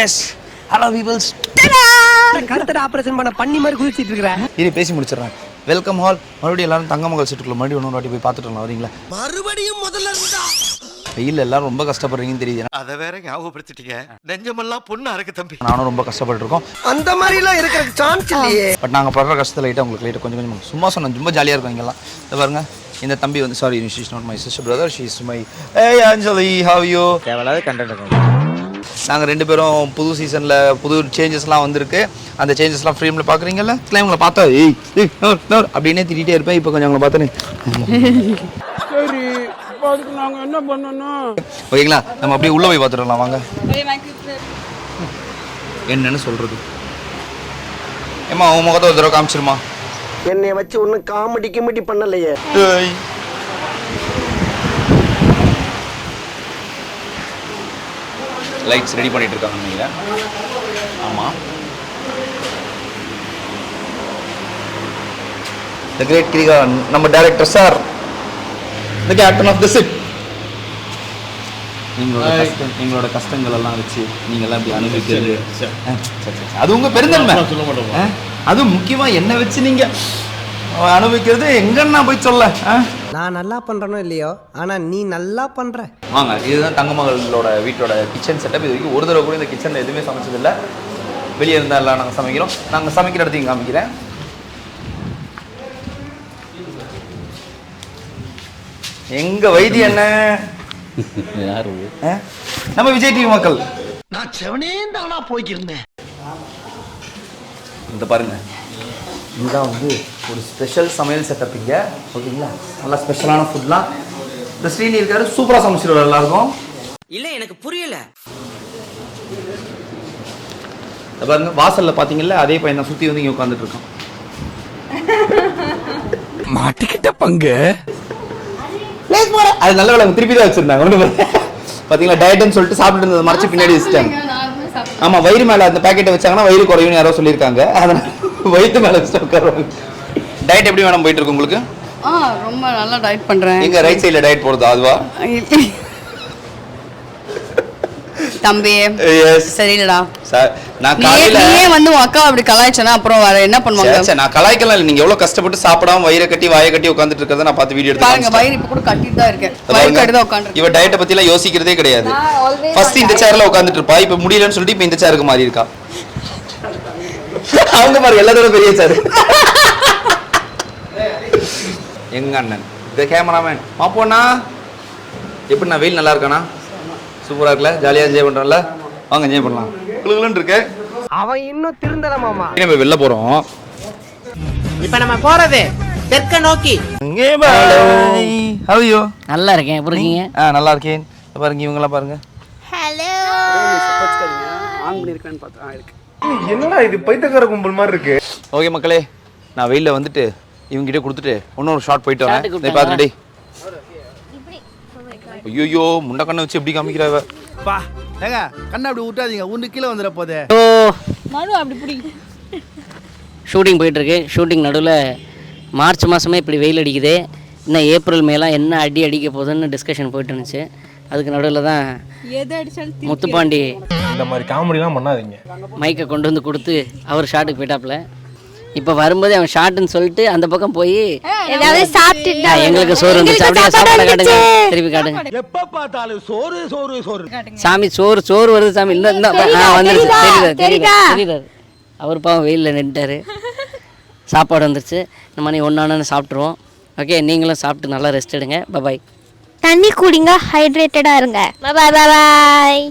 S hello peoples. கருத்தட operation பண்ண பண்ணி மாதிரி குதிச்சிட்டு இருக்கறேன். இனி பேசி முடிச்சிடுறேன். வெல்கம் ஹால். மறுபடியும் எல்லாரும் தங்கமகள் சீட்டுக்குள்ள மறுபடியும் இன்னொரு வாட்டி போய் பார்த்துட்டு வரீங்களா? மறுபடியும் முதல்ல இருந்தா வெயில் எல்லாரும் ரொம்ப கஷ்டப்படுறீங்கன்னு தெரியுது. அதை வேற ஞாபகப்படுத்திட்டீங்க. நெஞ்சமெல்லாம் பொண்ணா இருக்கு தம்பி. நானும் ரொம்ப கஷ்டப்பட்டுருக்கோம். அந்த மாதிரி எல்லாம் இருக்கிறதுக்கு சான்ஸ் இல்லையே. பட் நாங்கள் படுற கஷ்டத்தில் லைட்டாக உங்களுக்கு லைட்டாக கொஞ்சம் கொஞ்சம் சும்மா சொன்னோம். ரொம்ப ஜாலியாக இருக்கும் இங்கெல்லாம். இதை பாருங்க, இந்த தம்பி வந்து sorry she is not my sister brother, she is my Anjali. How you? தேவையில்லாத கண்டென்ட். நாங்கள் 2 பேரும் புது சீசனில் புது சேஞ்சஸ்லாம் வந்திருக்கு. அந்த சேஞ்சஸ்லாம் ஃப்ரேமில் பார்க்குறீங்கல்ல. உங்களை பார்த்தா அப்படின்னே திட்டிகிட்டே இருப்பேன். இப்போ கொஞ்சம் உங்களை பார்த்தேன்னு சரி, அதுக்கு நாங்கள் என்ன பண்ணணும்? ஓகேங்களா, நம்ம அப்படியே உள்ளே போய் பார்த்துடலாம் வாங்க. என்னன்னு சொல்கிறது? ஏம்மா உன் முகத்தை ஒரு தடவை காமிச்சிருமா? என்னை வச்சு ஒன்னும் காமெடி கிமெடி பண்ணலையே. லைட்ஸ் ரெடி பண்ணிட்டு இருக்காங்க நினைக்கிறேன். ஆமாம், த கிரேட் கிரிகா நம்ம director sir, the captain of the ship. எங்களோட கஷ்டங்கள் எல்லாம் வச்சு நீங்கள்லாம் இப்படி அனுபவிக்கிறது அது உங்கள் பெருந்தன்மை. அதுவும் முக்கியமாக என்ன வச்சு நீங்கள் அனுபவிக்கிறது எங்கன்னா போய் சொல்ல. நான் நல்லா பண்றனோ இல்லையோ, ஆனா நீ நல்லா பண்ற. வாங்க, இதுதான் தங்கமகளோட வீட்டோட கிச்சன் செட்டப். இது வரைக்கும் ஒரு தடவை கூட இந்த கிச்சனில் எதுவுமே சமைச்சதில்லை. வெளியே இருந்தால் எல்லாம் நாங்கள் சமைக்கிறோம். நாங்கள் சமைக்கிற இடத்தையும் காமிக்கிறேன். எங்க வைத்தியம் என்ன? யாரு? நம்ம விஜய் டிவி மக்கள். நான் செவனே தானா போய்க்கிருந்தேன். இந்த பாருங்க, இதுதான் வந்து ஒரு ஸ்பெஷல் சமையல் செட்டப் இங்கே. ஓகேங்களா, நல்லா ஸ்பெஷலான ஃபுட்லாம். இந்த ஸ்ரீனி இருக்காரு, சூப்பராக சமைச்சிருவார் எல்லாருக்கும். இல்ல எனக்கு புரியல. பாருங்க, வாசல்ல பாத்தீங்கல்ல, அதே பையன் தான் சுத்தி வந்து இங்க உட்காந்துட்டு இருக்கான். மாட்டிக்கிட்ட பங்கு அது நல்ல வேலை திருப்பி தான் வச்சிருந்தாங்க. பாத்தீங்களா, டயட்னு சொல்லிட்டு சாப்பிட்டு இருந்ததை மறைச்சு பின்னாடி வச்சுட்டாங்க. ஆமா, வயிறு மேல அந்த பேக்கெட்டை வச்சாங்கன்னா வயிறு குறையும்னு யாரோ சொல்லியிருக்காங்க. அதனால வயிற்று மேல வச்சு உட்காருவாங்க. டயட் எப்படி வேணும் போயிட்டு இருக்கு உங்களுக்கு? ரொம்ப நல்லா டயட் பண்றேன். எங்க ரைட் சைடுல டயட் போடுதா அதுவா? தம்பி சரிடா. நான் காலையில நீயே வந்து அக்கா அப்படி கலாய்ச்சனா அப்புறம் வேற என்ன பண்ணுவாங்க? நான் கலாய்க்கலாம் இல்ல. நீங்க எவ்வளவு கஷ்டப்பட்டு சாப்பிடாம வயிறை கட்டி வாயை கட்டி உட்கார்ந்துட்டு இருக்கறத நான் பார்த்து வீடியோ எடுத்து பாருங்க. வயிறு இப்ப கூட கட்டிட்டு தான் இருக்கு. வயிறு கட்டி தான் உட்கார்ந்து. இவ டயட் பத்தி எல்லாம் யோசிக்கிறதே கிடையாது. ஃபர்ஸ்ட் இந்த சேர்ல உட்கார்ந்துட்டு இருப்பா. இப்ப முடியலன்னு சொல்லிட்டு இப்ப இந்த சேருக்கு மாறி இருக்கா. அவங்க பாரு எல்லாத்தோட பெரிய சேர். எங்க அண்ணன் இந்த கேமராமேன் மாப்போண்ணா. எப்படி நான் வெயில் நல்லா இருக்கானா? சூப்பரா இருக்குல்ல? ஜாலியா என்ஜாய் பண்றோம்ல? வாங்க என்ஜாய் பண்ணலாம். குளுகுளுன்னு இருக்கு. அவன் இன்னும் திருந்தல மாமா. நம்ம வெளில போறோம். இப்ப நம்ம போறது தெற்க நோக்கி. How are you? நல்லா இருக்கேன். எப்படி இருக்கீங்க? நல்லா இருக்கேன். பாருங்க இவங்க எல்லாம் பாருங்க. ஹலோ. ஆன் பண்ணிருக்கேன்னு பார்த்தா இருக்கு. என்னடா இது பைத்தியக்கார கும்பல் மாதிரி இருக்கு. ஓகே மக்களே, நான் வெயில்ல வந்துட்டு இவங்க கிட்ட கொடுத்துட்டு இன்னொரு ஷார்ட் போயிட்டு வரேன். டேய் பாத்துடே. ஐயோ, முண்டை கண்ணை வச்சு எப்படி காமிக்கிறாவ? பா ஏங்க, கண்ணை அப்படி விட்டாதீங்க, உன்னு கீழே வந்துட போதே. மறு அப்படி புடி. ஷூட்டிங் போயிட்டு இருக்கு. ஷூட்டிங் நடுவில் மார்ச் மாதமே இப்படி வெயில் அடிக்குது. இன்னும் ஏப்ரல் மேலாம் என்ன அடி அடிக்க போகுதுன்னு டிஸ்கஷன் போயிட்டு இருந்துச்சு. அதுக்கு நடுவில் தான் முத்துப்பாண்டி இந்த மாதிரி காமெடிலாம் பண்ணாதீங்க. மைக்கை கொண்டு வந்து கொடுத்து அவர் ஷாட்டுக்கு போயிட்டாப்புல. இப்போ வரும்போது அவன் ஷாட்டுன்னு சொல்லிட்டு அந்த பக்கம் போய் ஏதாவது சாப்பிட்டுட்டா எங்களுக்கு சோறு வந்து சாப்பிட காட்டுங்க, திருப்பி காட்டுங்க. எப்ப பார்த்தாலும் சோறு சோறு சோறு. சாமி சோறு சோறு வருது சாமி. இந்த வந்துருச்சு. தெரியுது. அவர் பாவம் வெயிலில் நின்றுட்டாரு. சாப்பாடு வந்துருச்சு. நம்ம நீ ஒன்று சாப்பிட்ருவோம். ஓகே, நீங்களும் சாப்பிட்டு நல்லா ரெஸ்ட் எடுங்க. பாய். தண்ணி குடிங்க, ஹைட்ரேட்டடா இருங்க. பாய் பாய் பாய்.